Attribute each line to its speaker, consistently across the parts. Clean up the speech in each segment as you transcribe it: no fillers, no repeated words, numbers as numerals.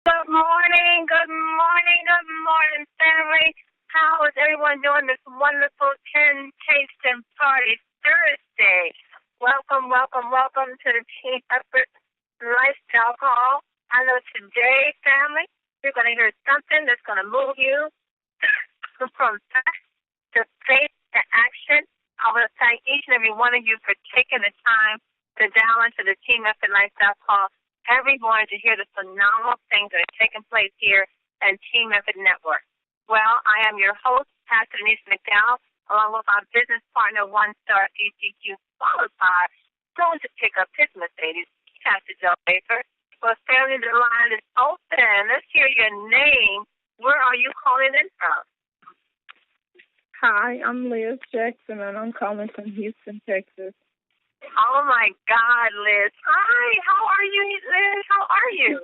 Speaker 1: Good morning, family. How is everyone doing this wonderful 10 Taste and Party Thursday? Welcome to the Team Effort Lifestyle Call. I know today, family, you're going to hear something that's going to move you from fact to faith to action. I want to thank each and every one of you for taking the time to dial into the Team Effort Lifestyle Call every morning to hear the phenomenal things that are taking place here and Team Effort Network. Well, I am your host, Pastor Denise McDowell, along with our business partner, one-star ECQ qualified, soon to pick up his Mercedes, Pastor Joe Baker. Well, family, the line is open. Let's hear your name. Where are you calling in from?
Speaker 2: Hi, I'm Liz Jackson, and I'm calling from Houston, Texas.
Speaker 1: Oh, my God, Liz. Hi, how are you, Liz? How are you?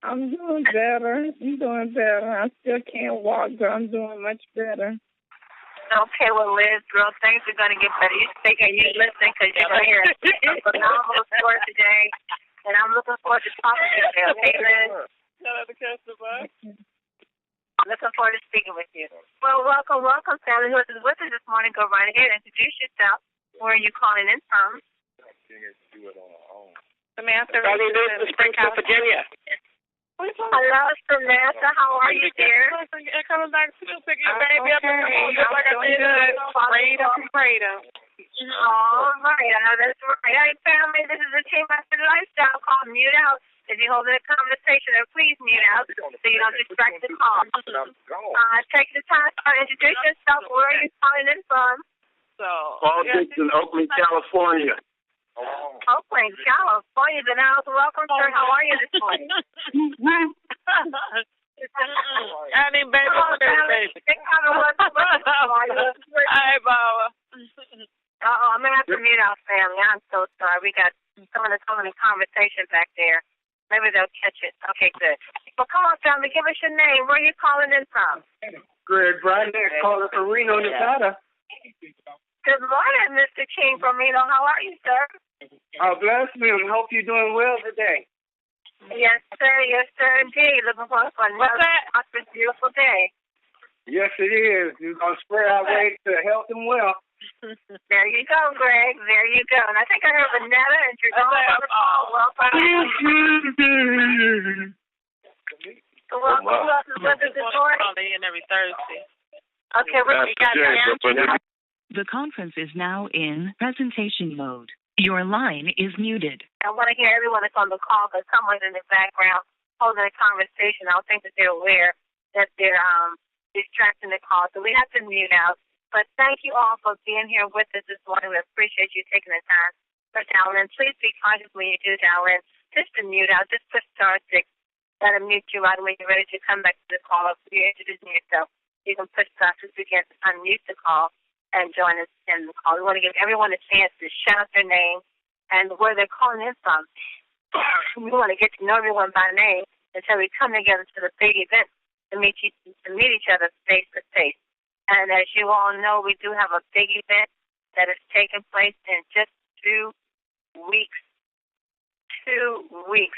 Speaker 2: I'm doing better. I still can't walk, but I'm doing much better.
Speaker 1: Okay, well, Liz, girl, things are going to get better. You speak and you listen because you're going to hear a phenomenal story today, and I'm looking forward to talking to you. Okay, Liz? Looking forward to speaking with you. Well, welcome, family. Who is with us this morning? Go right ahead and introduce yourself. Where are you calling in from?
Speaker 3: Samantha, Richardson, Springfield, Virginia.
Speaker 1: Hello, Samantha. How are you, dear?
Speaker 3: Coming back to pick your baby up. I'm doing good. Prayed up.
Speaker 1: All right. I know that's right. Hey, family, this is a Team Effort Lifestyle Call. Mute out. If you're holding a conversation, then please mute out so you don't distract the call. Take the time to introduce yourself. Where are you calling in from?
Speaker 4: Paul Dixon, Oakland, California.
Speaker 1: Oakland, California. Then welcome, sir. How are you this morning?
Speaker 3: I need baby. Hi, Baba.
Speaker 1: I'm going to have to mute our family. I'm so sorry. We got some of the conversation back there. Maybe they'll catch it. Okay, good. Well, come on, family. Give us your name. Where are you calling in from?
Speaker 4: Greg Bryden, calling from Reno, Nevada.
Speaker 1: Good morning, Mr. King from Reno. How are you, sir?
Speaker 4: Bless me and hope you're doing well today.
Speaker 1: Yes, sir, indeed. Looking forward to another prosperous, beautiful day.
Speaker 4: Yes, it is. We're going to spread our way to health and wealth.
Speaker 1: There you go, Greg. There you go. And I think I heard Vanetta and Jadon on the call. Welcome. Welcome to the weather this morning.
Speaker 3: Every Thursday.
Speaker 1: Okay, we got the
Speaker 5: The conference is now in presentation mode. Your line is muted.
Speaker 1: I want to hear everyone that's on the call because someone's in the background holding a conversation. I don't think that they're aware that they're distracting the call. So we have to mute out. But thank you all for being here with us this morning. We appreciate you taking the time for dialing in. Please be conscious when you do dial in. Just to mute out, just push *6. That'll mute you right when you're ready to come back to the call. If you're introducing yourself, you can push *6 again to unmute the call and join us in the call. We want to give everyone a chance to shout out their name and where they're calling in from. We want to get to know everyone by name until we come together to the big event to meet each other face to face. And as you all know, we do have a big event that is taking place in just 2 weeks. 2 weeks.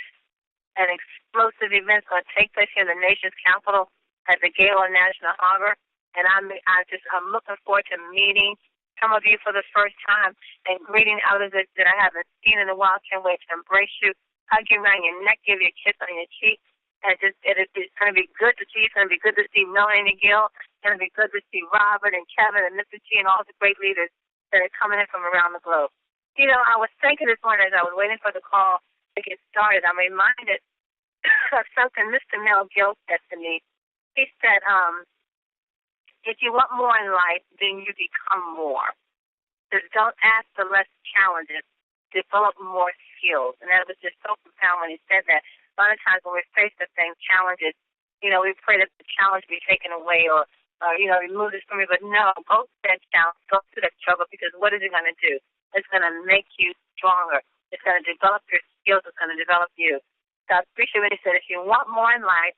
Speaker 1: An explosive event is going to take place here in the nation's capital at the Gala National Harbor. And I'm looking forward to meeting some of you for the first time and greeting others that I haven't seen in a while. Can't wait to embrace you, hug you around your neck, give you a kiss on your cheek. And it's going to be good to see you. It's going to be good to see Melanie Gill. It's going to be good to see Robert and Kevin and Mr. G and all the great leaders that are coming in from around the globe. You know, I was thinking this morning as I was waiting for the call to get started, I'm reminded of something Mr. Mel Gill said to me. He said, if you want more in life, then you become more. Just don't ask for less challenges. Develop more skills. And that was just so profound when he said that. A lot of times when we're faced with things, challenges, you know, we pray that the challenge be taken away or remove this from me. But no, go through that challenge, go through that struggle, because what is it going to do? It's going to make you stronger. It's going to develop your skills. It's going to develop you. So I appreciate what he said. If you want more in life,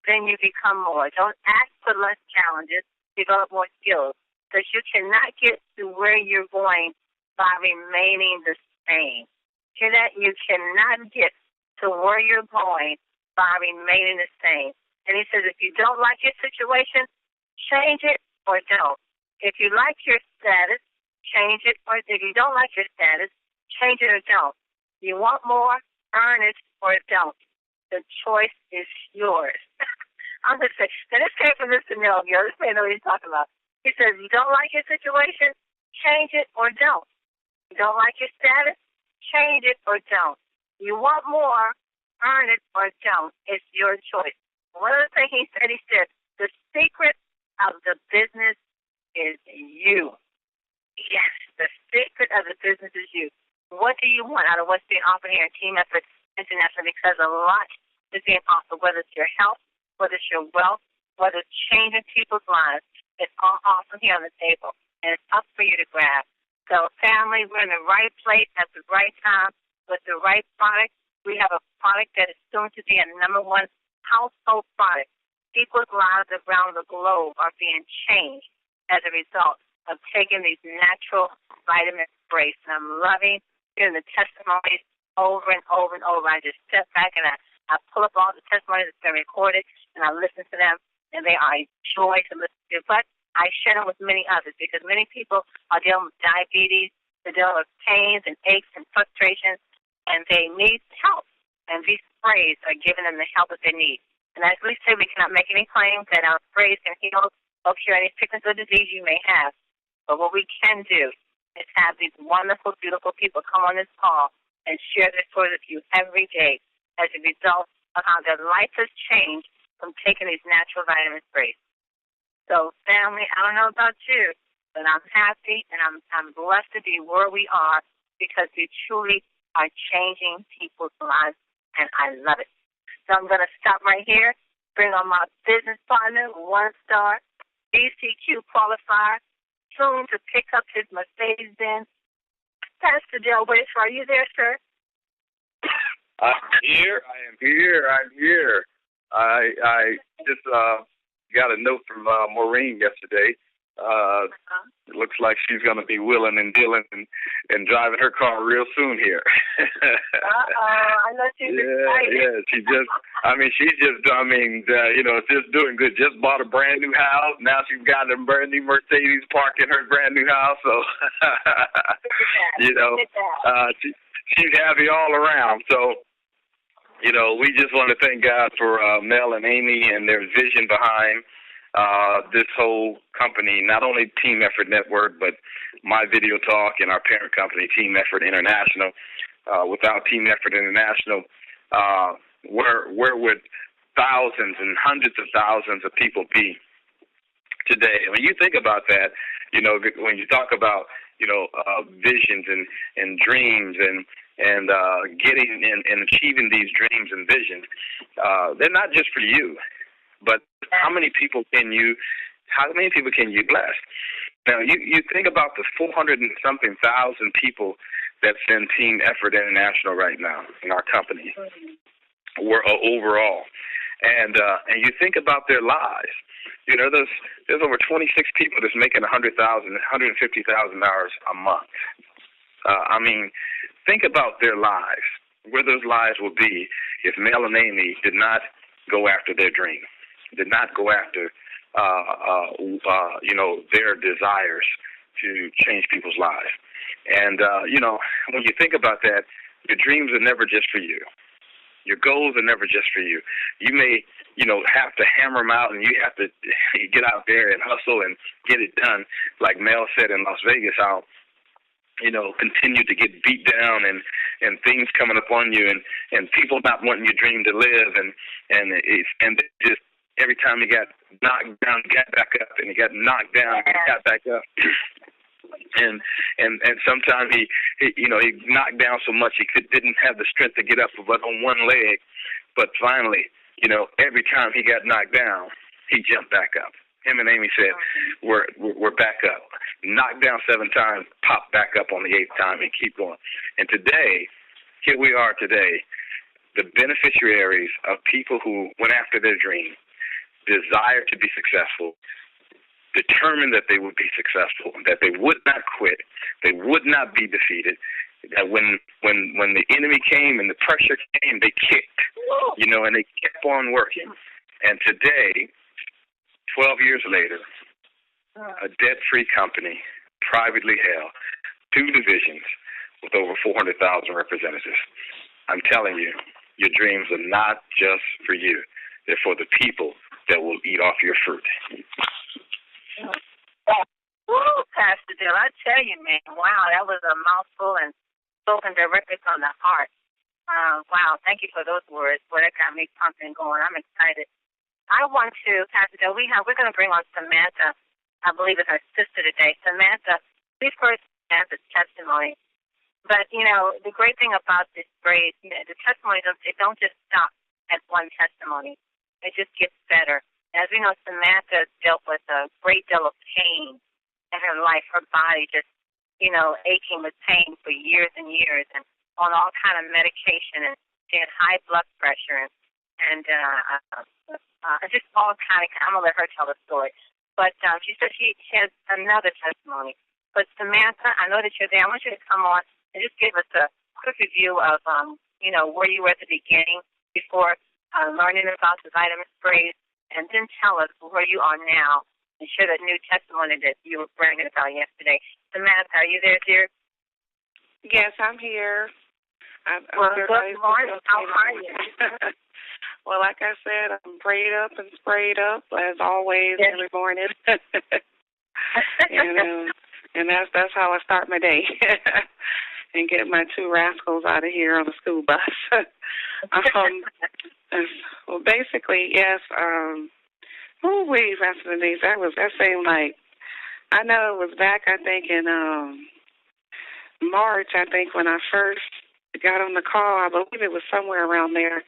Speaker 1: then you become more. Don't ask for less challenges. Develop more skills, because you cannot get to where you're going by remaining the same. Hear that? You cannot get to where you're going by remaining the same. And he says, if you don't like your situation, change it or don't. If you like your status, change it, or if you don't like your status, change it or don't. You want more, earn it or don't. The choice is yours. I'm just saying, now this came from Mr. Mill. This man knows what he's talking about. He says, you don't like your situation, change it or don't. You don't like your status, change it or don't. You want more, earn it or don't. It's your choice. One of the things he said, the secret of the business is you. Yes, the secret of the business is you. What do you want out of what's being offered here in Team Effort International? Because a lot is being offered, whether it's your health, whether it's your wealth, whether it's changing people's lives. It's all awesome here on the table, and it's up for you to grab. So, family, we're in the right place at the right time with the right product. We have a product that is soon to be a #1 household product. People's lives around the globe are being changed as a result of taking these natural vitamin breaks. And I'm loving hearing the testimonies over and over and over. I just step back and I pull up all the testimonies that's been recorded, and I listen to them, and they are a joy to listen to. But I share them with many others because many people are dealing with diabetes, they're dealing with pains and aches and frustrations, and they need help. And these sprays are giving them the help that they need. And as we say, we cannot make any claims that our sprays can heal or cure any sickness or disease you may have. But what we can do is have these wonderful, beautiful people come on this call and share their stories with you every day as a result of how their life has changed from taking these natural vitamin sprays. So, family, I don't know about you, but I'm happy and I'm blessed to be where we are because we truly are changing people's lives, and I love it. So I'm going to stop right here, bring on my business partner, 1-star, BCQ qualifier, soon to pick up his Mercedes-Benz. Pastor Del Wish, are you there, sir?
Speaker 6: I'm here. I just got a note from Maureen yesterday. It looks like she's going to be willing and dealing and driving her car real soon here.
Speaker 1: I know she's excited.
Speaker 6: Yeah, she's just doing good. Just bought a brand new house. Now she's got a brand new Mercedes parked in her brand new house. So, she's happy all around. So, we just want to thank God for Mel and Amy and their vision behind this whole company, not only Team Effort Network, but My Video Talk and our parent company, Team Effort International. Without Team Effort International, where would thousands and hundreds of thousands of people be today? When you think about that, when you talk about, visions and dreams and getting and achieving these dreams and visions, they're not just for you. But how many people can you bless? Now, you think about the 400 and something thousand people that's in Team Effort International right now in our company, overall, and you think about their lives. There's over 26 people that's making $150,000 a month. Think about their lives, where those lives will be if Mel and Amy did not go after their dream, did not go after, their desires to change people's lives. And, when you think about that, your dreams are never just for you. Your goals are never just for you. You may, have to hammer them out, and you have to get out there and hustle and get it done. Like Mel said in Las Vegas, how, continue to get beat down and things coming upon you and people not wanting your dream to live and just every time you got knocked down, you got back up, and you got knocked down, you got back up. And sometimes he knocked down so much he didn't have the strength to get up but on one leg. But finally, every time he got knocked down, he jumped back up. Him and Amy said, we're back up. Knocked down 7 times, pop back up on the 8th time, and keep going. And today, here we are today, the beneficiaries of people who went after their dream, desire to be successful, determined that they would be successful, that they would not quit, they would not be defeated, that when the enemy came and the pressure came, they kicked, and they kept on working. And today, 12 years later, a debt-free company, privately held, 2 divisions with over 400,000 representatives. I'm telling you, your dreams are not just for you. They're for the people that will eat off your fruit.
Speaker 1: Woo, Pastor Dill, I tell you, man, wow, that was a mouthful and spoken directly from the heart. Wow, thank you for those words. Boy, that got me pumping going. I'm excited. I want to, Pastor Dill, we're going to bring on Samatha. I believe it's our sister today. Samantha, please first have the testimony. But, the great thing about this phrase, the testimonies, they don't just stop at one testimony. It just gets better. As we know, Samantha dealt with a great deal of pain in her life, her body just, aching with pain for years and years and on all kind of medication. And she had high blood pressure and just all kind of, I'm going to let her tell the story. But she said she has another testimony. But Samantha, I know that you're there. I want you to come on and just give us a quick review of, where you were at the beginning before learning about the vitamin sprays, and then tell us where you are now and share that new testimony that you were bringing about yesterday. Samantha, are you there, dear?
Speaker 3: Yes, I'm here.
Speaker 1: Good morning. How are you?
Speaker 3: Well, like I said, I'm prayed up and sprayed up as always every morning, and that's how I start my day, and get my 2 rascals out of here on the school bus. Well, basically, yes. Pastor Denise, that seemed like, I know it was back, I think, in March, I think, when I first got on the call. I believe it was somewhere around there.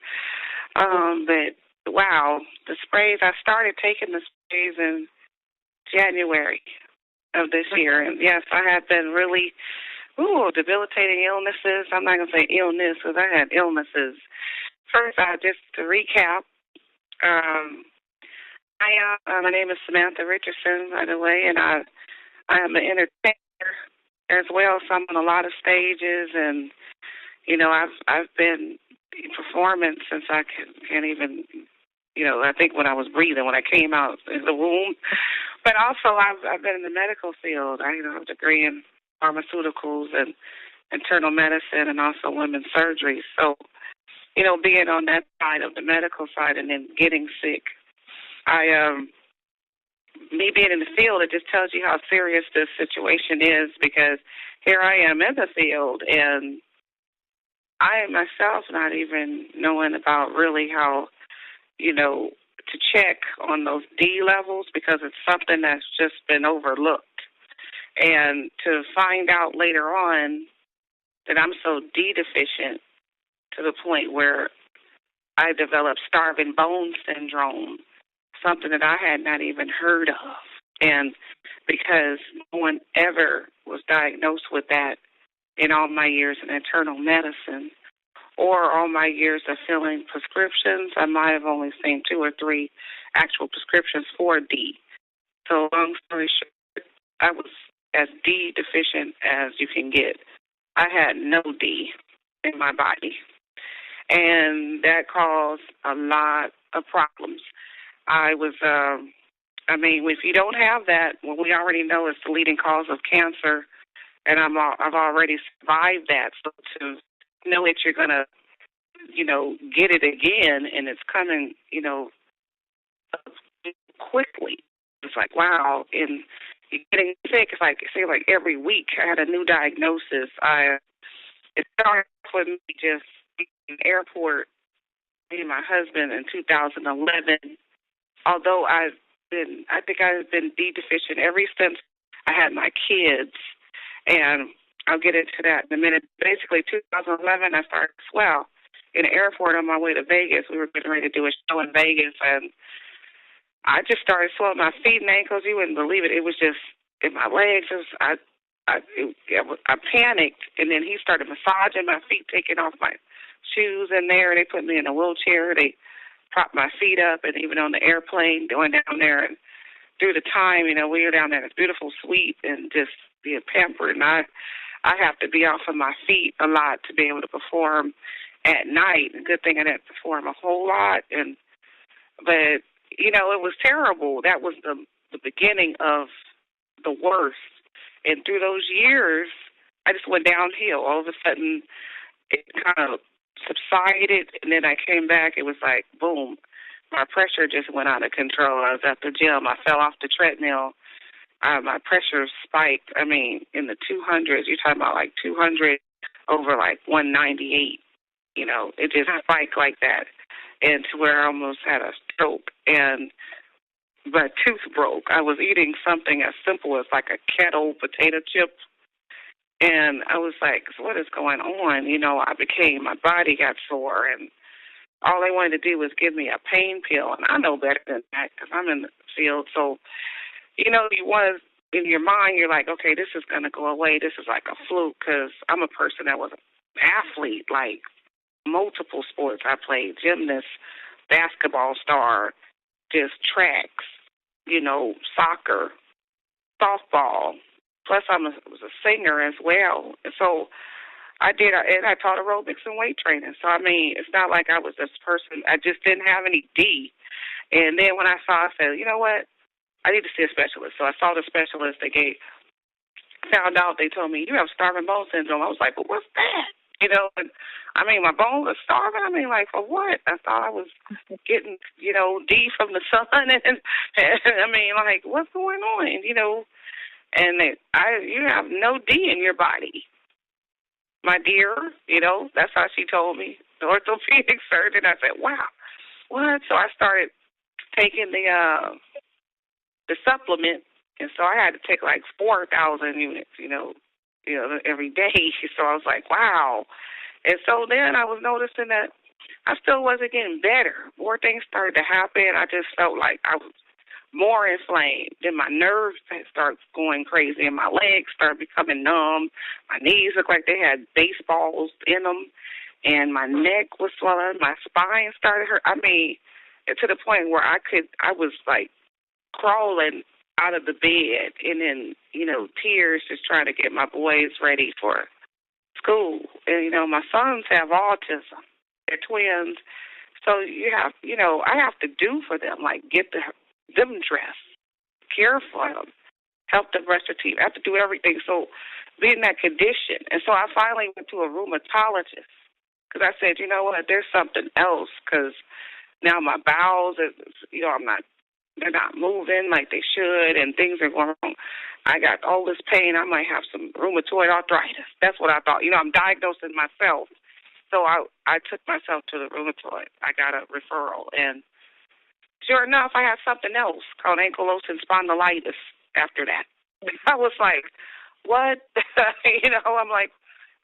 Speaker 3: But, wow, the sprays, I started taking the sprays in January of this year. And, yes, I had been really, debilitating illnesses. I'm not going to say illness because I had illnesses. First, just to recap, my name is Samantha Richardson, by the way, and I am an entertainer as well, so I'm on a lot of stages, and, I've been performing since I can't even, I think when I was breathing, when I came out of the womb. But also I've been in the medical field. I have a degree in pharmaceuticals and internal medicine and also women's surgery. So, being on that side of the medical side and then getting sick, me being in the field, it just tells you how serious this situation is, because here I am in the field and I myself not even knowing about really how, to check on those D levels, because it's something that's just been overlooked. And to find out later on that I'm so D deficient to the point where I developed starving bone syndrome, something that I had not even heard of. And because no one ever was diagnosed with that in all my years in internal medicine or all my years of filling prescriptions, I might have only seen 2 or 3 actual prescriptions for D. So long story short, I was as D deficient as you can get. I had no D in my body. And that caused a lot of problems. If you don't have that, well, we already know it's the leading cause of cancer, and I've already survived that. So to know that you're going to, get it again, and it's coming, quickly. It's like, wow. And you're getting sick. It's like, every week I had a new diagnosis. It started with me just in the airport, me and my husband in 2011. Although I think I've been D deficient ever since I had my kids, and I'll get into that in a minute. Basically, 2011, I started to swell in the airport on my way to Vegas. We were getting ready to do a show in Vegas, and I just started swelling my feet and ankles. You wouldn't believe it. It was just in my legs. I panicked, and then he started massaging my feet, taking off my shoes in there. They put me in a wheelchair. They propped my feet up, and even on the airplane going down there. And through the time, we were down there in this beautiful suite and just being pampered. And I I have to be off of my feet a lot to be able to perform at night. Good thing I didn't perform a whole lot, but you know, it was terrible. That was the beginning of the worst. And through those years, I just went downhill. All of a sudden, it kind of subsided, and then I came back. It was like, boom, my pressure just went out of control. I was at the gym. I fell off the treadmill. My pressure spiked. I mean, in the 200s. You're talking about like 200 over like 198. You know, it just spiked like that, and to where I almost had a stroke. And my tooth broke. I was eating something as simple as like a kettle potato chip, and I was like, so what is going on? You know, my body got sore, and all they wanted to do was give me a pain pill, and I know better than that because I'm in the field. So, you know, in your mind, you're like, okay, this is going to go away. This is like a fluke because I'm a person that was an athlete, like multiple sports. I played gymnast, basketball star, just tracks, you know, soccer, softball. Plus, I was a singer as well. And so I taught aerobics and weight training. So, I mean, it's not like I was this person. I just didn't have any D. And then when I said, you know what, I need to see a specialist. So I saw the specialist. Found out, they told me, you have starving bone syndrome. I was like, well, what's that? You know, and I mean, my bones are starving. I mean, like, for what? I thought I was getting, you know, D from the sun. And I mean, like, what's going on? You know, and you have no D in your body, my dear. You know, that's how she told me, the orthopedic surgeon. I said, wow, what? So I started taking the supplement, and so I had to take like 4,000 units, you know, every day. So I was like, wow. And so then I was noticing that I still wasn't getting better. More things started to happen. I just felt like I was more inflamed. Then my nerves started going crazy, and my legs started becoming numb. My knees looked like they had baseballs in them, and my neck was swollen. My spine started hurt. I mean, to the point where I was like crawling out of the bed, and then, you know, tears just trying to get my boys ready for school. And, you know, my sons have autism. They're twins. So I have to do for them, like get them dressed, care for them, help them brush their teeth. I have to do everything. So be in that condition. And so I finally went to a rheumatologist because I said, you know what, there's something else, because now my bowels, you know, they're not moving like they should, and things are going wrong. I got all this pain. I might have some rheumatoid arthritis. That's what I thought. You know, I'm diagnosing myself. So I took myself to the rheumatoid. I got a referral, and sure enough, I had something else called ankylosing spondylitis after that. I was like, what? You know, I'm like,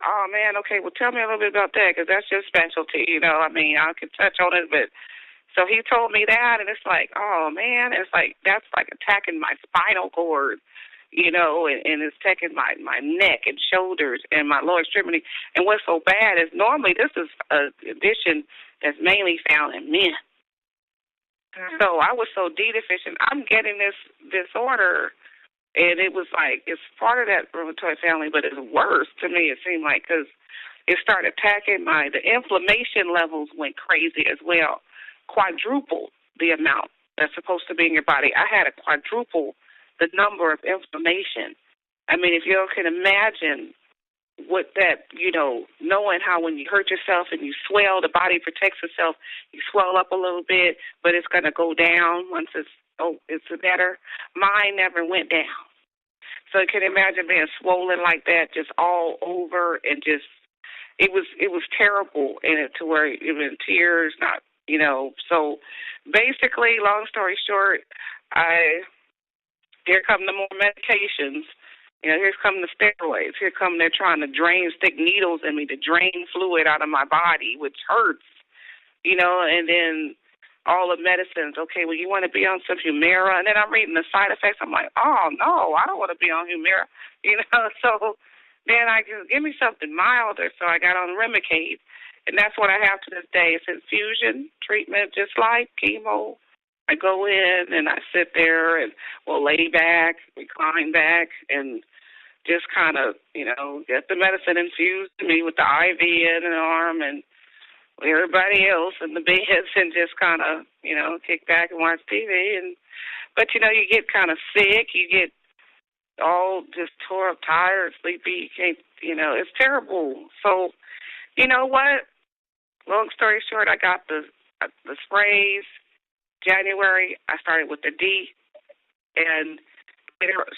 Speaker 3: oh, man, okay, well, tell me a little bit about that, because that's your specialty. You know, I mean, I could touch on it, but so he told me that, and it's like, oh, man, it's like that's like attacking my spinal cord, you know, and it's attacking my neck and shoulders and my lower extremity. And what's so bad is normally this is a condition that's mainly found in men. So I was so D deficient. I'm getting this disorder, and it was like it's part of that rheumatoid family, but it's worse to me, it seemed like, because it started attacking the inflammation levels went crazy as well. Quadruple the amount that's supposed to be in your body. I had a quadruple the number of inflammation. I mean, if you can imagine what that, you know, knowing how when you hurt yourself and you swell, the body protects itself, you swell up a little bit, but it's going to go down once it's better. Mine never went down. So you can imagine being swollen like that, just all over, and just, it was terrible, and to where even tears, not, you know. So basically, long story short, here come the more medications. You know, here come the steroids. Here come they're trying to stick needles in me to drain fluid out of my body, which hurts, you know, and then all the medicines. Okay, well, you want to be on some Humira? And then I'm reading the side effects. I'm like, oh, no, I don't want to be on Humira, you know. So then I just give me something milder. So I got on Remicade. And that's what I have to this day. It's infusion treatment, just like chemo. I go in and I sit there and lay back, recline back, and just kind of, get the medicine infused to me with the IV in an arm and everybody else in the beds and just kind of, kick back and watch TV. But, you get kind of sick. You get all just tore up, tired, sleepy. You can't, it's terrible. So, you know what? Long story short, I got the sprays. January, I started with the D. And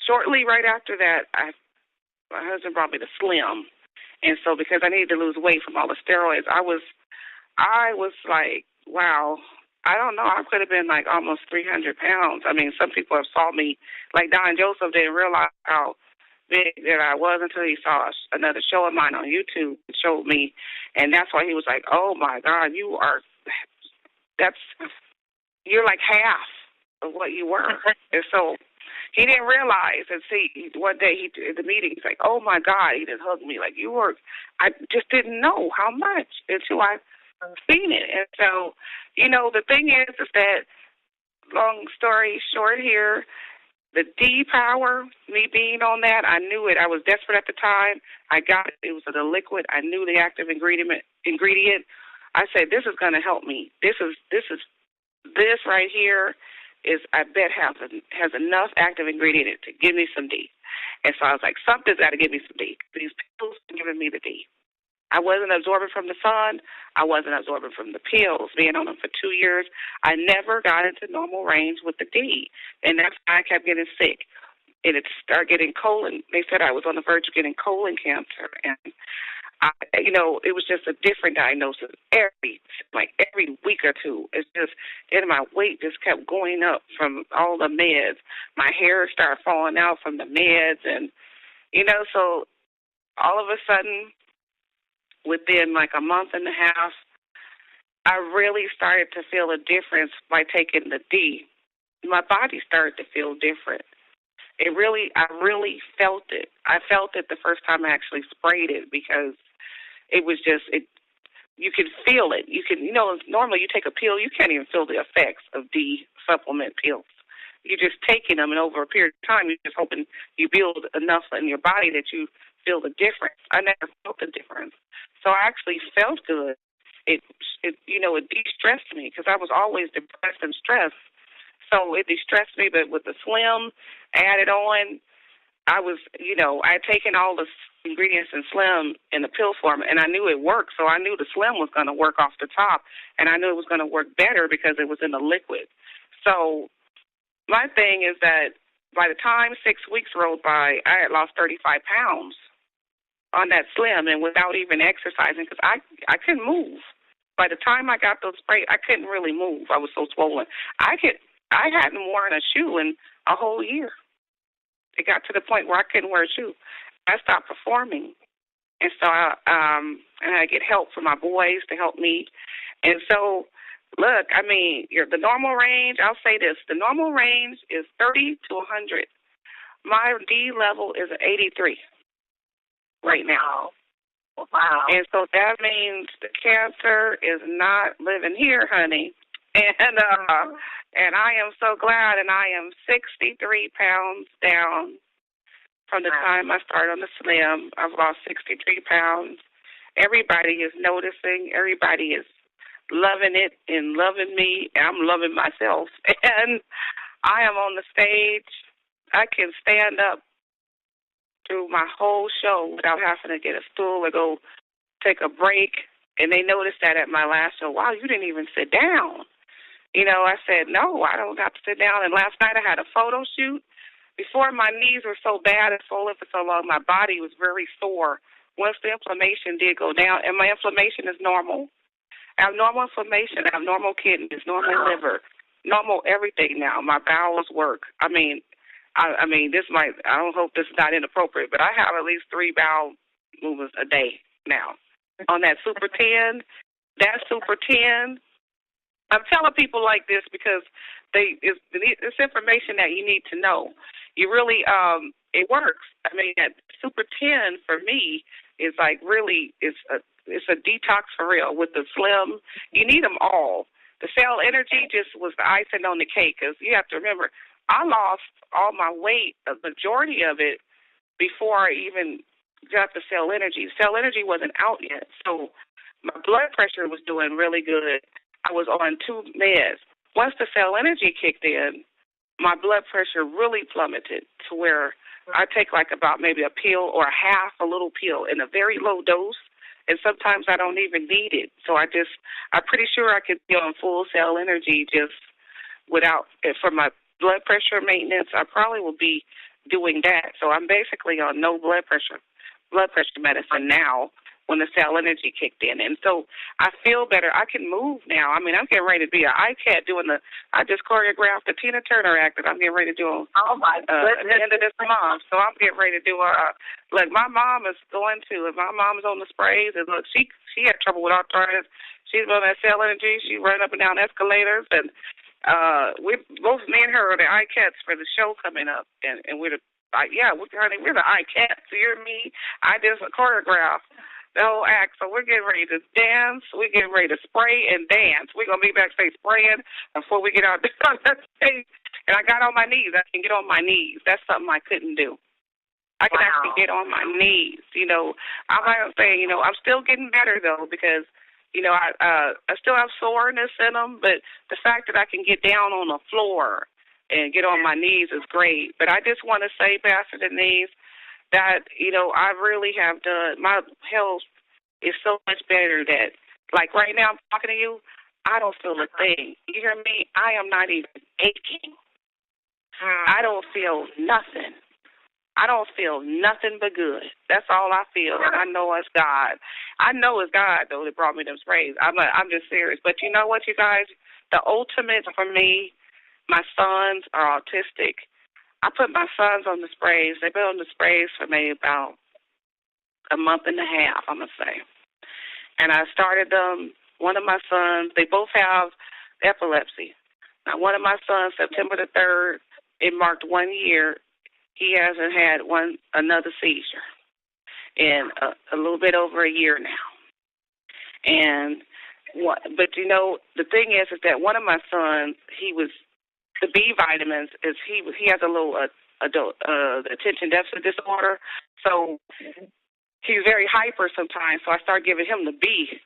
Speaker 3: shortly right after that, my husband brought me the Slim. And so because I needed to lose weight from all the steroids, I was like, wow, I don't know. I could have been like almost 300 pounds. I mean, some people have saw me, like Don Joseph didn't realize how big that I was until he saw another show of mine on YouTube and showed me. And that's why he was like, oh, my God, you're like half of what you were. And so he didn't realize. And see, one day in the meeting, he's like, oh, my God, he just hugged me like you were. I just didn't know how much until I seen it. And so, the thing is that, long story short here, the D power, me being on that, I knew it. I was desperate at the time. I got it. It was the liquid. I knew the active ingredient. I said, this is going to help me. This right here is, I bet, has enough active ingredient in it to give me some D. And so I was like, something's got to give me some D. These pills are giving me the D. I wasn't absorbing from the sun. I wasn't absorbing from the pills. Being on them for 2 years, I never got into normal range with the D. And that's why I kept getting sick. And it started getting colon. They said I was on the verge of getting colon cancer. And, it was just a different diagnosis every week or two. It's just, and my weight just kept going up from all the meds. My hair started falling out from the meds. And, so all of a sudden, within like a month and a half, I really started to feel a difference by taking the D. My body started to feel different. I really felt it. I felt it the first time I actually sprayed it because it was just, you could feel it. You can, normally you take a pill, you can't even feel the effects of D supplement pills. You're just taking them, and over a period of time, you're just hoping you build enough in your body that you feel the difference. I never felt the difference. So I actually felt good. It de-stressed me because I was always depressed and stressed. So it de-stressed me, but with the Slim added on, I was, I had taken all the ingredients in Slim in the pill form, and I knew it worked. So I knew the Slim was going to work off the top, and I knew it was going to work better because it was in the liquid. So my thing is that by the time 6 weeks rolled by, I had lost 35 pounds on that Slim and without even exercising because I couldn't move. By the time I got those sprays, I couldn't really move. I was so swollen. I hadn't worn a shoe in a whole year. It got to the point where I couldn't wear a shoe. I stopped performing. And so I had to get help from my boys to help me. And so, look, the normal range, I'll say this, the normal range is 30 to 100. My D level is 83 right now.
Speaker 1: Wow.
Speaker 3: And so that means the cancer is not living here, honey. And I am so glad, and I am 63 pounds down from the time I started on the Slim. I've lost 63 pounds. Everybody is noticing. Everybody is loving it and loving me. And I'm loving myself. And I am on the stage. I can stand up through my whole show without having to get a stool or go take a break. And they noticed that at my last show. Wow, you didn't even sit down. I said, no, I don't have to sit down. And last night I had a photo shoot. Before, my knees were so bad and swollen for so long, my body was very sore. Once the inflammation did go down, and my inflammation is normal. I have normal inflammation. I have normal kidneys, normal liver, normal everything now. My bowels work. I don't hope this is not inappropriate, but I have at least 3 bowel movements a day now. On that Super 10, I'm telling people like this because it's information that you need to know. You really, it works. That Super 10 for me is like really, it's a detox for real. With the Slim, you need them all. The Cell Energy just was the icing on the cake because you have to remember, I lost all my weight, a majority of it, before I even got the cell energy. Cell energy wasn't out yet, so my blood pressure was doing really good. I was on 2 meds. Once the cell energy kicked in, my blood pressure really plummeted to where I take like about maybe a pill or a little pill in a very low dose, and sometimes I don't even need it. So I'm pretty sure I could be on full cell energy just without, for my blood pressure maintenance, I probably will be doing that. So I'm basically on no blood pressure medicine now when the cell energy kicked in. And so I feel better. I can move now. I mean, I'm getting ready to be an ICAT I just choreographed the Tina Turner act that I'm getting ready to do at the end of this month. So I'm getting ready to do like my mom is going to, and my mom is on the sprays, and look, she had trouble with arthritis. She's on that cell energy. She run up and down escalators, and me and her are the ICATs for the show coming up, and we're the ICATs. You hear me? I just choreographed the whole act. So we're getting ready to dance. We're getting ready to spray and dance. We're going to be backstage spraying before we get out on that stage. And I got on my knees. I can get on my knees. That's something I couldn't do. I can actually get on my knees. I'm saying, I'm still getting better, though, because, I still have soreness in them. But the fact that I can get down on the floor and get on my knees is great. But I just want to say, Pastor Denise, that, I really have done, my health is so much better that, like right now I'm talking to you, I don't feel a thing. You hear me? I am not even aching. I don't feel nothing. I don't feel nothing but good. That's all I feel, and I know it's God. I know it's God, though, that brought me them sprays. I'm just serious. But you know what, you guys? The ultimate for me, my sons are autistic. I put my sons on the sprays. They've been on the sprays for maybe about a month and a half, I'm going to say. And I started them. One of my sons, they both have epilepsy. Now, one of my sons, September the 3rd, it marked 1 year. He hasn't had another seizure in a little bit over a year now. But the thing is that one of my sons, the B vitamins he has a little attention deficit disorder, so he's very hyper sometimes. So I started giving him the B,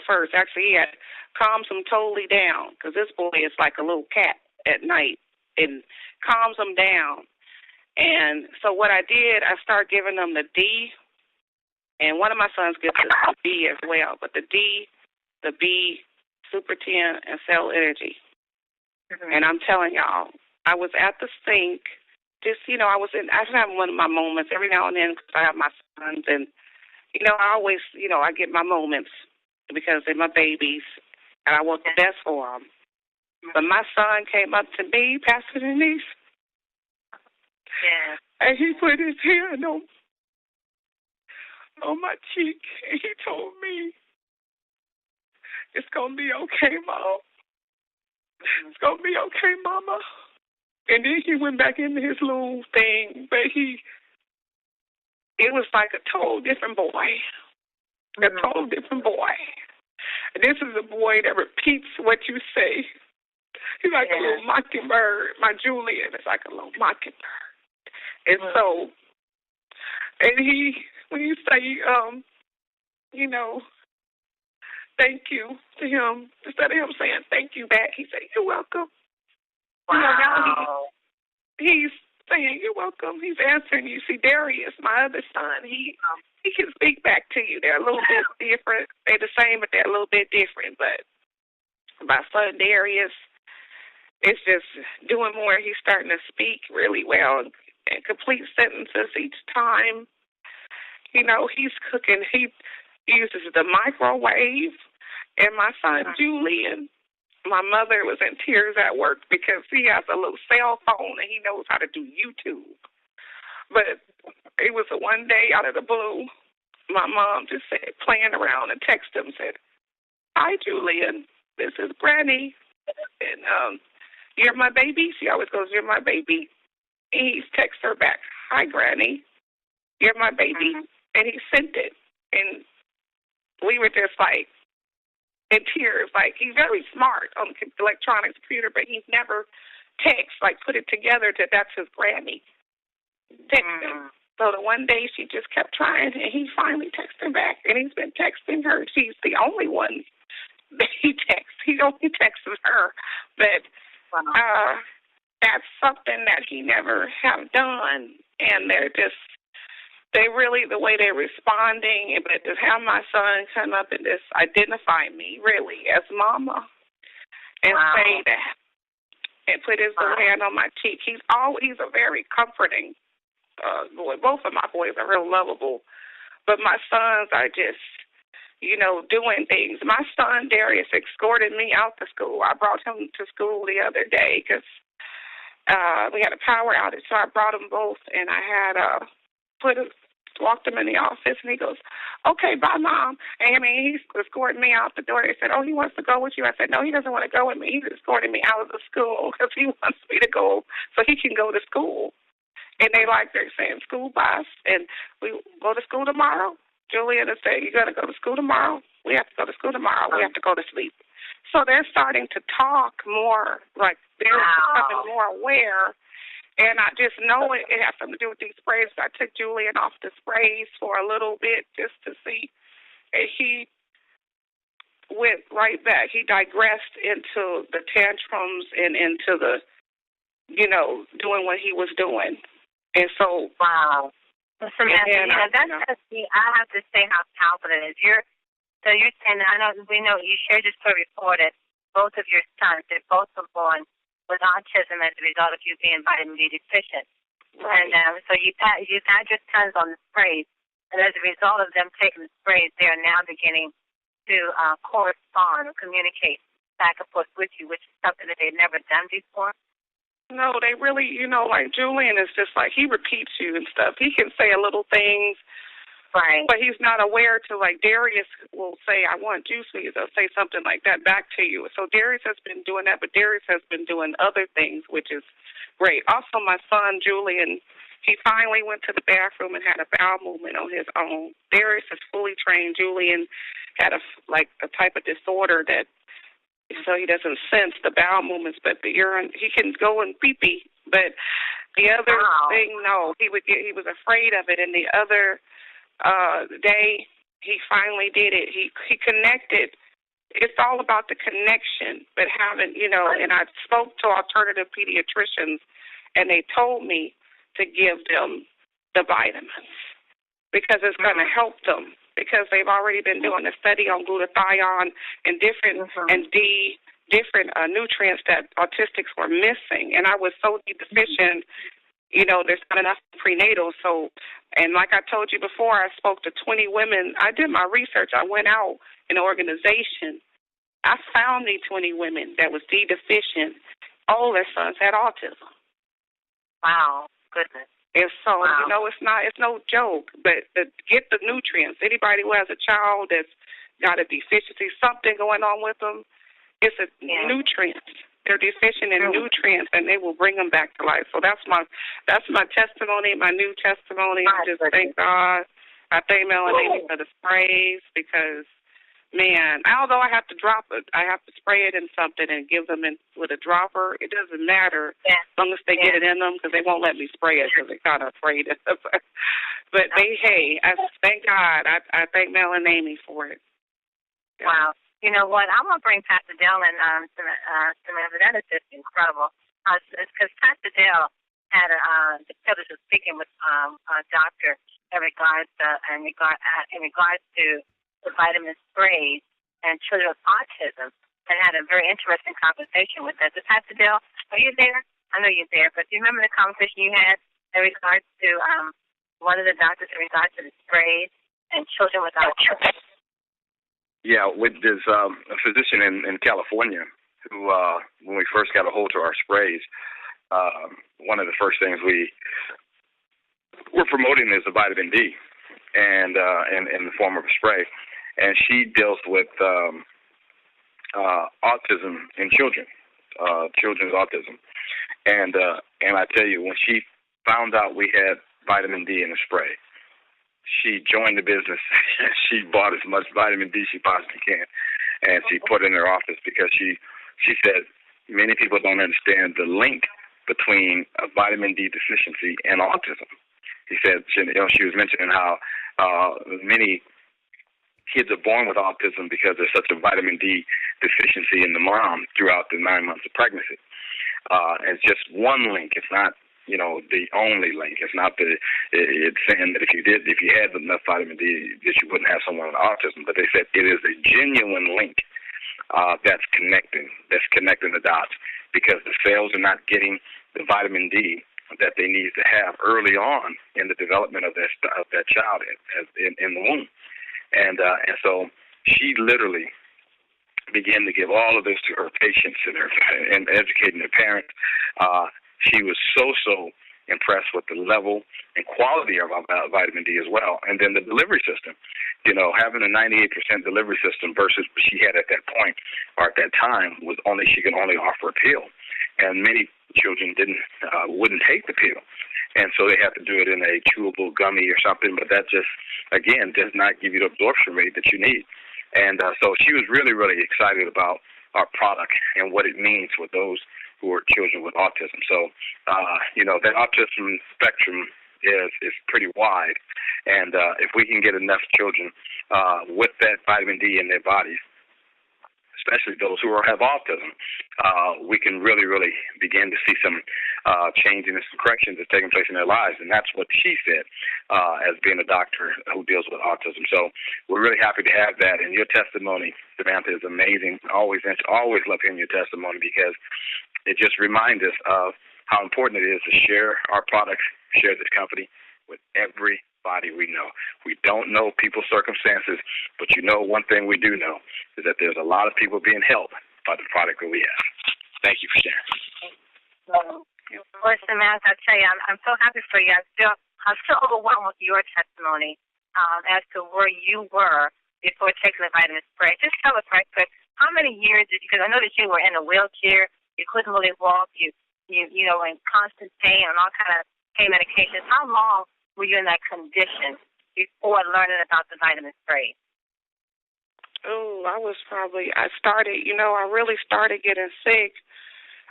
Speaker 3: first. Actually, he had calms him totally down because this boy is like a little cat at night and calms him down. And so what I did, I started giving them the D, and one of my sons gets the B as well. But the D, the B, Super 10, and Cell Energy. And I'm telling y'all, I was at the sink, I was having one of my moments every now and then because I have my sons, and, I always, I get my moments because they're my babies, and I want the best for them. But my son came up to me, Pastor Denise, and he put his hand on my cheek, and he told me, "It's going to be okay, Mom. It's going to be okay, Mama." And then he went back into his little thing, but it was like a total different boy. A total different boy. And this is a boy that repeats what you say. He's like a little mockingbird. My Julian is like a little mockingbird. And so, when you say, thank you to him, instead of him saying thank you back, he said, "You're welcome."
Speaker 1: Wow.
Speaker 3: Now he's saying, "You're welcome." He's answering you. See, Darius, my other son, he can speak back to you. They're a little bit different. They're the same, but they're a little bit different. But my son Darius is just doing more. He's starting to speak really well and complete sentences each time. He's cooking. He uses the microwave. And my son, Julian, my mother was in tears at work because he has a little cell phone and he knows how to do YouTube. But it was one day out of the blue, my mom just said, playing around, and texted him, said, "Hi, Julian, this is Granny. And you're my baby?" She always goes, "You're my baby." And he texts her back, "Hi, Granny, you're my baby." And he sent it. And we were just like in tears. Like, he's very smart on the electronics computer, but he's never put it together that that's his Granny. Text him. So the one day she just kept trying, and he finally texted back, and he's been texting her. She's the only one that he texts. He only texts her. But that's something that he never have done, and they really, the way they're responding, but to have my son come up and just identify me, really, as mama, and say that, and put his little hand on my cheek. He's a very comforting boy. Both of my boys are real lovable, but my sons are just, doing things. My son, Darius, escorted me out to school. I brought him to school the other day because we had a power outage, so I brought them both, and I had walked him in the office, and he goes, "Okay, bye, Mom." And he's escorting me out the door. They said, "Oh, he wants to go with you." I said, "No, he doesn't want to go with me. He's escorting me out of the school because he wants me to go so he can go to school." And they're saying school bus, and we go to school tomorrow. Julian is saying, "You got to go to school tomorrow." We have to go to school tomorrow. We have to go to sleep. So they're starting to talk more, like they're becoming more aware. And I just know it has something to do with these sprays. I took Julian off the sprays for a little bit just to see. And he went right back. He digressed into the tantrums and into the, doing what he was doing. And so,
Speaker 1: wow. Samantha, I have to say how powerful it is. You're saying, we know you shared your story before that both of your sons, they both were born with autism as a result of you being vitamin D deficient. Right. And so you've had your sons on the sprays, and as a result of them taking the sprays, they are now beginning to correspond or communicate back and forth with you, which is something that they've never done before.
Speaker 3: No, they really, like Julian is just like, he repeats you and stuff. He can say a little things, right? But he's not aware to, like, Darius will say, "I want juice," please. They'll say something like that back to you. So Darius has been doing that, but Darius has been doing other things, which is great. Also, my son, Julian, he finally went to the bathroom and had a bowel movement on his own. Darius is fully trained. Julian had a type of disorder that, so he doesn't sense the bowel movements, but the urine, he can go and pee-pee. But the other thing, no, he was afraid of it. And the other day, he finally did it. He connected. It's all about the connection, but having, and I spoke to alternative pediatricians, and they told me to give them the vitamins because it's going to help them. Because they've already been doing a study on glutathione and different nutrients that autistics were missing. And I was so deficient, there's not enough prenatal. So, and like I told you before, I spoke to 20 women. I did my research. I went out in an organization. I found these 20 women that was D deficient. All their sons had autism.
Speaker 1: Wow, goodness.
Speaker 3: And so, it's no joke, but get the nutrients. Anybody who has a child that's got a deficiency, something going on with them, it's a nutrient. They're deficient in nutrients, and they will bring them back to life. So that's my testimony, my new testimony. I just thank God. I thank Melanie for the sprays because, man, although I have to drop it, I have to spray it in something and give them with a dropper. It doesn't matter as long as they get it in them because they won't let me spray it because they're kind of afraid of it. But I thank God. I thank Mel and Amy for it.
Speaker 1: Yeah. Wow. You know what? I'm going to bring Pastor Dell and Samantha. That is just incredible. Because Pastor Dell had the privilege of speaking with a doctor in regards to the vitamin sprays and children with autism, and had a very interesting conversation with us. So Pastor Dell, are you there? I know you're there, but do you remember the conversation you had in regards to one of the doctors in regards to the sprays and children with autism?
Speaker 6: Yeah, there's a physician in California who, when we first got a hold of our sprays, one of the first things we were promoting is the vitamin D, and in the form of a spray. And she deals with autism in children, children's autism. And I tell you, when she found out we had vitamin D in the spray, she joined the business. She bought as much vitamin D she possibly can, and she put it in her office because she said many people don't understand the link between a vitamin D deficiency and autism. He said, she was mentioning how many kids are born with autism because there's such a vitamin D deficiency in the mom throughout the 9 months of pregnancy. It's just one link. It's not, the only link. It's not it's saying that if you had enough vitamin D, that you wouldn't have someone with autism. But they said it is a genuine link that's connecting the dots, because the cells are not getting the vitamin D that they need to have early on in the development of that child in the womb. And so she literally began to give all of this to her patients and educating their parents. She was so impressed with the level and quality of vitamin D as well. And then the delivery system, having a 98% delivery system versus what she had at that point or at that time was she could only offer a pill. And many children wouldn't take the pill. And so they have to do it in a chewable gummy or something, but that just, again, does not give you the absorption rate that you need. And so she was really, really excited about our product and what it means for those who are children with autism. So, that autism spectrum is pretty wide. And if we can get enough children with that vitamin D in their bodies, especially those who have autism, we can really, really begin to see some change and some corrections that's taking place in their lives. And that's what she said as being a doctor who deals with autism. So we're really happy to have that. And your testimony, Samantha, is amazing. Always love hearing your testimony, because it just reminds us of how important it is to share our products, share this company with everybody we know. We don't know people's circumstances, but one thing we do know is that there's a lot of people being helped by the product that we have. Thank you for sharing.
Speaker 1: Well, Samantha, I tell you, I'm so happy for you. I'm still overwhelmed with your testimony as to where you were before taking the vitamin spray. Just tell us right quick, how many years because I know that you were in a wheelchair, you couldn't really walk, you in constant pain and all kind of pain medications. How long were you in that condition before learning about the vitamin spray?
Speaker 3: Oh, I really started getting sick.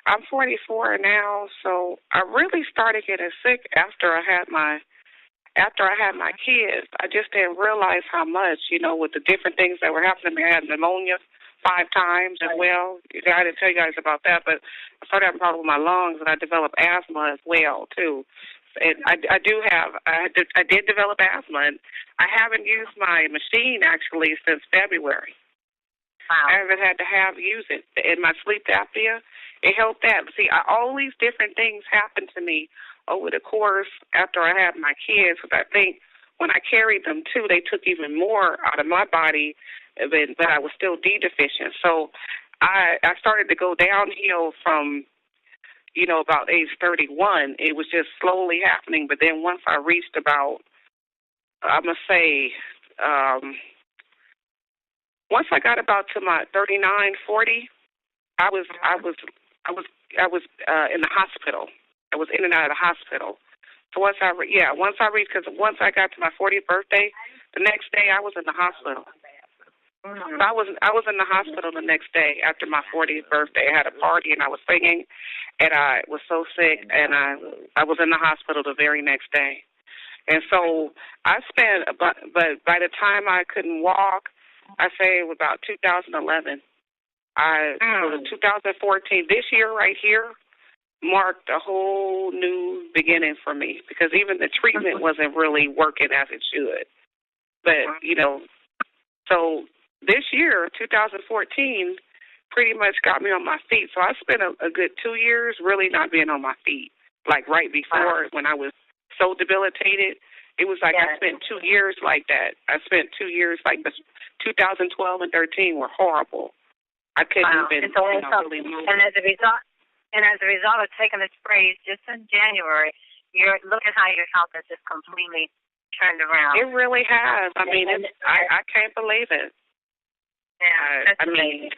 Speaker 3: I'm 44 now, so I really started getting sick after I had my kids. I just didn't realize how much, with the different things that were happening. I had pneumonia 5 times as well. I didn't tell you guys about that, but I started having problems with my lungs, and I developed asthma as well, too. And I did develop asthma, and I haven't used my machine, actually, since February.
Speaker 1: Wow.
Speaker 3: I haven't had to use it. In my sleep apnea, it helped that. See, all these different things happened to me over the course after I had my kids, because I think when I carried them, too, they took even more out of my body, but I was still D deficient. So I started to go downhill from, about age 31. It was just slowly happening. But then once I reached about, once I got about to my 39, 40, I was in the hospital. I was in and out of the hospital. So once I reached, because once I got to my 40th birthday, the next day I was in the hospital. Mm-hmm. I was in the hospital the next day after my 40th birthday. I had a party and I was singing, and I was so sick, and I was in the hospital the very next day. And so I spent, but by the time I couldn't walk, I say it was about 2011. So the 2014, this year right here, marked a whole new beginning for me, because even the treatment wasn't really working as it should. But, so this year, 2014, pretty much got me on my feet. So I spent a good 2 years really not being on my feet. Like right before, when I was so debilitated, it was like I spent 2 years like that. I spent 2 years like this. 2012 and 13 were horrible. I couldn't even really move.
Speaker 1: And as a result of taking the sprays just in January, look at how your health has just completely turned around.
Speaker 3: It really has. I mean, I can't believe it.
Speaker 1: Yeah,
Speaker 3: I mean,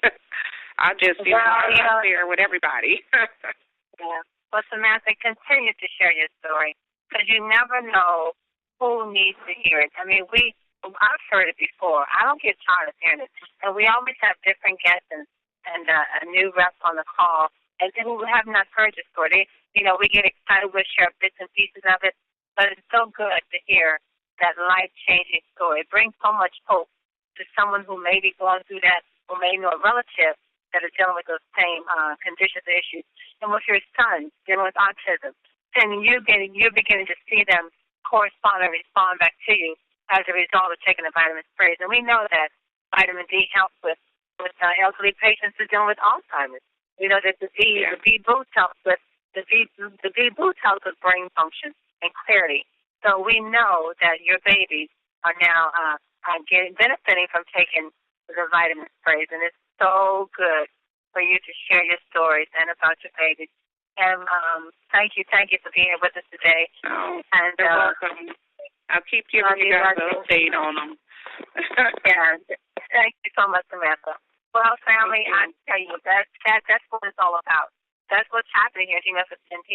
Speaker 3: I just out there with everybody.
Speaker 1: Yeah. Well, Samantha, continue to share your story, because you never know who needs to hear it. I mean, I've heard it before. I don't get tired of hearing it. And we always have different guests and a new rep on the call. And then we have not heard the story. We get excited. We'll share bits and pieces of it. But it's so good to hear that life-changing story. It brings so much hope to someone who may be going through that, or may know a relative that is dealing with those same conditions and issues. And with your son dealing with autism, and you're beginning to see them correspond and respond back to you as a result of taking the vitamin sprays. And we know that vitamin D helps with elderly patients who are dealing with Alzheimer's. We know that the B boost helps with brain function and clarity. So we know that your babies are now benefiting from taking the vitamin sprays, and it's so good for you to share your stories and about your babies. And thank you for being here with us today.
Speaker 3: Oh,
Speaker 1: and
Speaker 3: you're welcome. I'll keep giving you guys an update on them.
Speaker 1: Yeah, thank you so much, Samantha. Well, family, I tell you, that's what it's all about. That's what's happening here at Team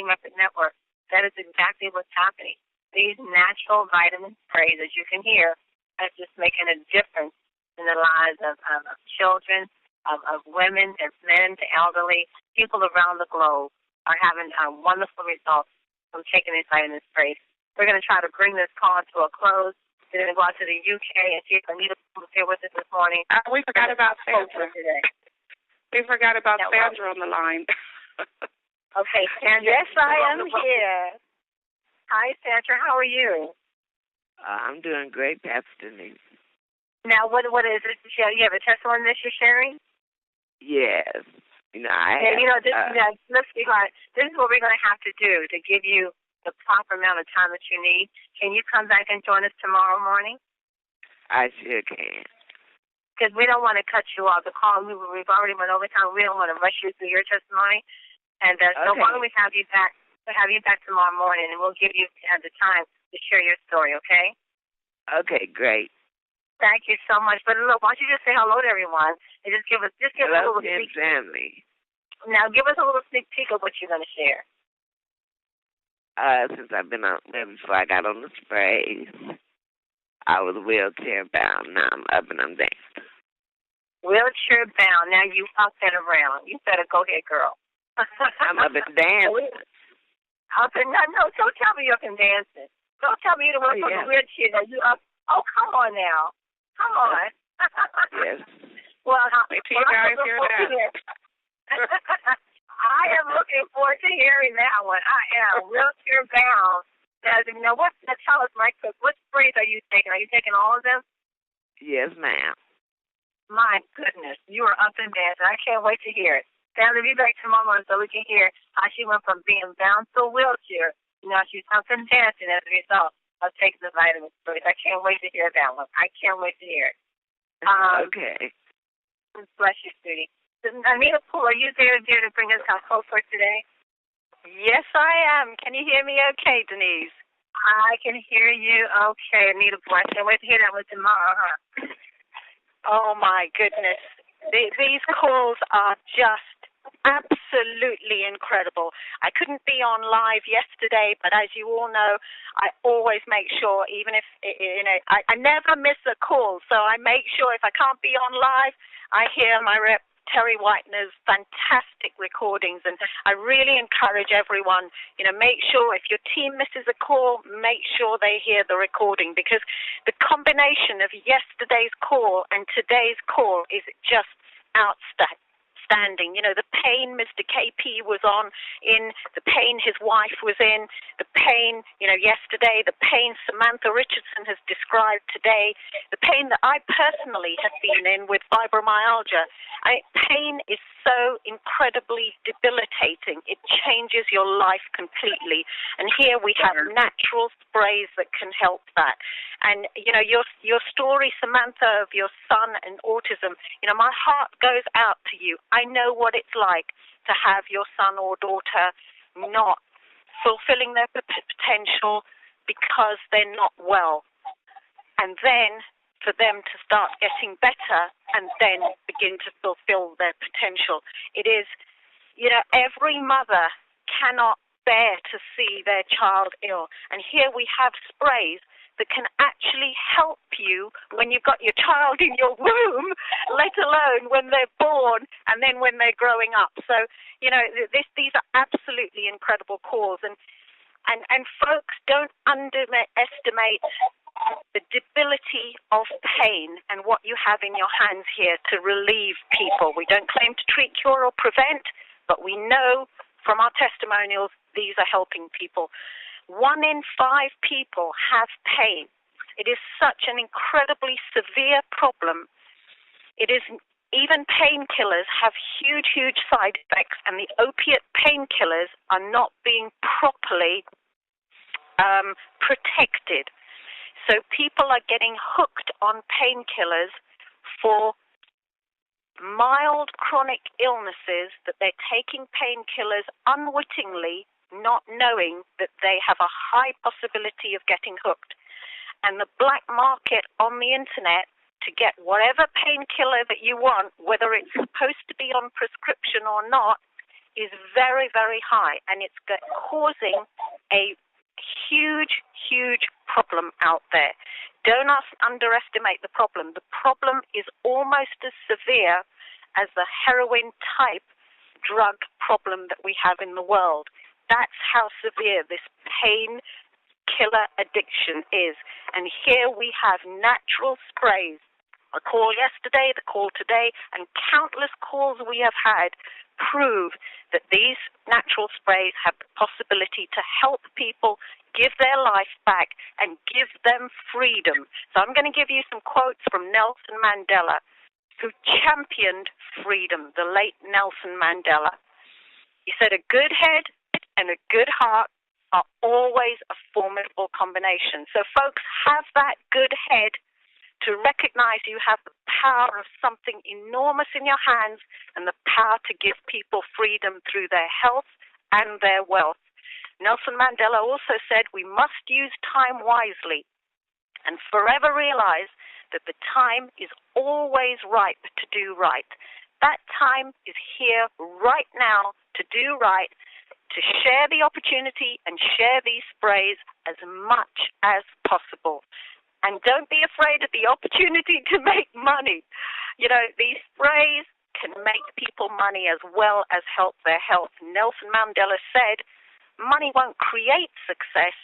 Speaker 1: Effort Network. That is exactly what's happening. These natural vitamin sprays, as you can hear, are just making a difference in the lives of children, of women, of men, the elderly, people around the globe are having wonderful results from taking these vitamin sprays. We're going to try to bring this call to a close. We're going to go out to the UK and see if Anita was here with us this morning.
Speaker 3: We forgot about Sandra. We forgot about Sandra on the line.
Speaker 1: Okay, Sandra.
Speaker 7: Yes, I am here.
Speaker 1: Hi, Sandra. How are you?
Speaker 7: I'm doing great, Pastor Denise.
Speaker 1: Now, what is it? You have a testimony that you're sharing?
Speaker 7: Yes.
Speaker 1: This is what we're going to have to do to give you the proper amount of time that you need. Can you come back and join us tomorrow morning?
Speaker 7: I sure can.
Speaker 1: Because we don't want to cut you off. The call, we've already went over time. We don't want to rush you through your testimony. And so why don't we have you back? We'll have you back tomorrow morning, and we'll give you the time to share your story, okay?
Speaker 7: Okay, great.
Speaker 1: Thank you so much. But look, why don't you just say hello to everyone and just give us a little sneak peek.
Speaker 7: Family.
Speaker 1: Now, give us a little sneak peek of what you're going to share.
Speaker 7: Since I've been out there before I got on the sprays, I was wheelchair bound. Now I'm up and I'm down.
Speaker 1: Wheelchair bound. Now you up and around. You better go ahead, girl.
Speaker 7: I'm up and dancing.
Speaker 1: No, don't tell me you're up and dancing. Don't tell me you're the one from the wheelchair. Now you up. Oh, come on now. Come on.
Speaker 7: Yes.
Speaker 1: Well,
Speaker 3: wait till you guys hear that.
Speaker 1: I am looking forward to hearing that one. I am wheelchair bound. Now, tell us, Mike Cook, what sprays are you taking? Are you taking all of them?
Speaker 7: Yes, ma'am.
Speaker 1: My goodness, you are up and dancing. I can't wait to hear it. Sandra, be back tomorrow morning so we can hear how she went from being bound to a wheelchair. Now she's up and dancing as a result of taking the vitamin sprays. I can't wait to hear that one. I can't wait to hear it.
Speaker 7: Okay.
Speaker 1: Bless you, sweetie. Anita Poole, are you there to bring us our hope for today?
Speaker 8: Yes, I am. Can you hear me okay, Denise?
Speaker 1: I can hear you okay, Anita Poole. I can't wait to hear that one tomorrow, huh?
Speaker 8: Oh, my goodness. These calls are just absolutely incredible. I couldn't be on live yesterday, but as you all know, I always make sure, even if, I never miss a call, so I make sure if I can't be on live, I hear my rep Terry Whitener's fantastic recordings, and I really encourage everyone, make sure if your team misses a call, make sure they hear the recording, because the combination of yesterday's call and today's call is just outstanding. The pain Mr. KP was in, the pain his wife was in, the pain, yesterday, the pain Samantha Richardson has described today, the pain that I personally have been in with fibromyalgia. Pain is so incredibly debilitating. It changes your life completely. And here we have natural sprays that can help that. And, your story, Samantha, of your son and autism, my heart goes out to you. I know what it's like to have your son or daughter not fulfilling their potential because they're not well. And then for them to start getting better and then begin to fulfill their potential. It is, every mother cannot bear to see their child ill. And here we have sprays that can actually help you when you've got your child in your womb, let alone when they're born and then when they're growing up. So, these are absolutely incredible calls. And And folks, don't underestimate the debility of pain and what you have in your hands here to relieve people. We don't claim to treat, cure, or prevent, but we know from our testimonials these are helping people. 1 in 5 people have pain. It is such an incredibly severe problem. It is even painkillers have huge, huge side effects, and the opiate painkillers are not being properly protected. So people are getting hooked on painkillers for mild chronic illnesses that they're taking painkillers unwittingly, not knowing that they have a high possibility of getting hooked. And the black market on the internet to get whatever painkiller that you want, whether it's supposed to be on prescription or not, is very, very high. And it's causing a huge, huge problem out there. Don't underestimate the problem. The problem is almost as severe as the heroin type drug problem that we have in the world. That's how severe this pain killer addiction is. And here we have natural sprays. A call yesterday, the call today, and countless calls we have had prove that these natural sprays have the possibility to help people give their life back and give them freedom. So I'm going to give you some quotes from Nelson Mandela, who championed freedom, the late Nelson Mandela. He said, a good head and a good heart are always a formidable combination. So folks, have that good head to recognize you have the power of something enormous in your hands and the power to give people freedom through their health and their wealth. Nelson Mandela also said we must use time wisely and forever realize that the time is always ripe to do right. That time is here right now to do right, to share the opportunity and share these sprays as much as possible. And don't be afraid of the opportunity to make money. You know, these sprays can make people money as well as help their health. Nelson Mandela said, money won't create success,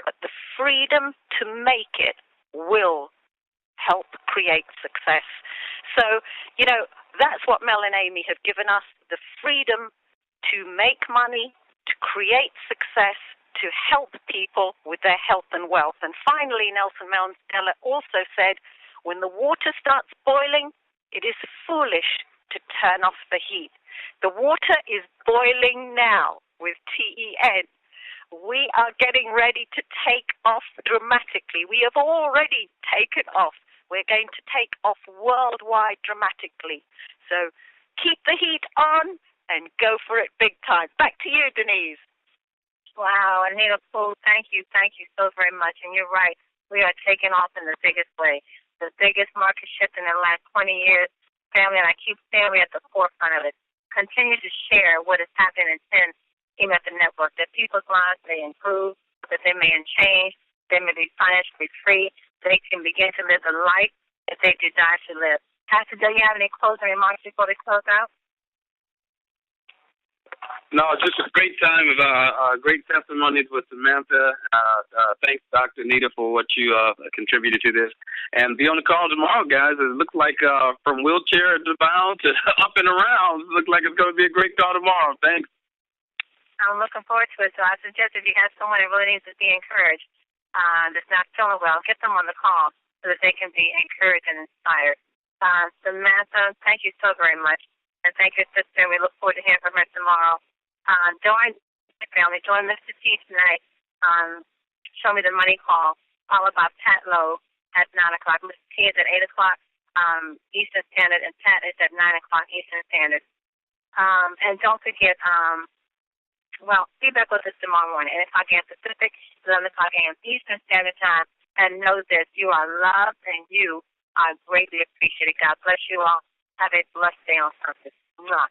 Speaker 8: but the freedom to make it will help create success. So, you know, that's what Mel and Amy have given us, the freedom to make money, to create success, to help people with their health and wealth. And finally, Nelson Mandela also said, when the water starts boiling, it is foolish to turn off the heat. The water is boiling now with TEN. We are getting ready to take off dramatically. We have already taken off. We're going to take off worldwide dramatically. So keep the heat on and go for it big time. Back to you, Denise.
Speaker 1: Wow, Anita Poole, thank you so very much. And you're right, we are taking off in the biggest way. The biggest market shift in the last 20 years. Family, and I keep saying we're at the forefront of it. Continue to share what has happened in 10 Team at the Network, that people's lives may improve, that they may change, they may be financially free, they can begin to live the life that they desire to live. Pastor, do you have any closing remarks before we close out?
Speaker 9: No, just a great time of great testimonies with Samantha. Thanks, Dr. Anita, for what you contributed to this. And be on the call tomorrow, guys. It looks like from wheelchair to bound to up and around. It looks like it's going to be a great call tomorrow. Thanks.
Speaker 1: I'm looking forward to it. So I suggest if you have someone that really needs to be encouraged, that's not feeling well, get them on the call so that they can be encouraged and inspired. Samantha, thank you so very much. And thank you, sister. We look forward to hearing from her tomorrow. Join the family. Join Mr. T tonight. Show Me the Money call, followed by Pat Lowe at 9 o'clock. Mr. T is at 8 o'clock Eastern Standard, and Pat is at 9 o'clock Eastern Standard. And don't forget, be back with us tomorrow morning, 8 o'clock a.m. Pacific, 11 o'clock a.m. Eastern Standard Time. And know this, you are loved and you are greatly appreciated. God bless you all. Have a blessed day on purpose. Mwah.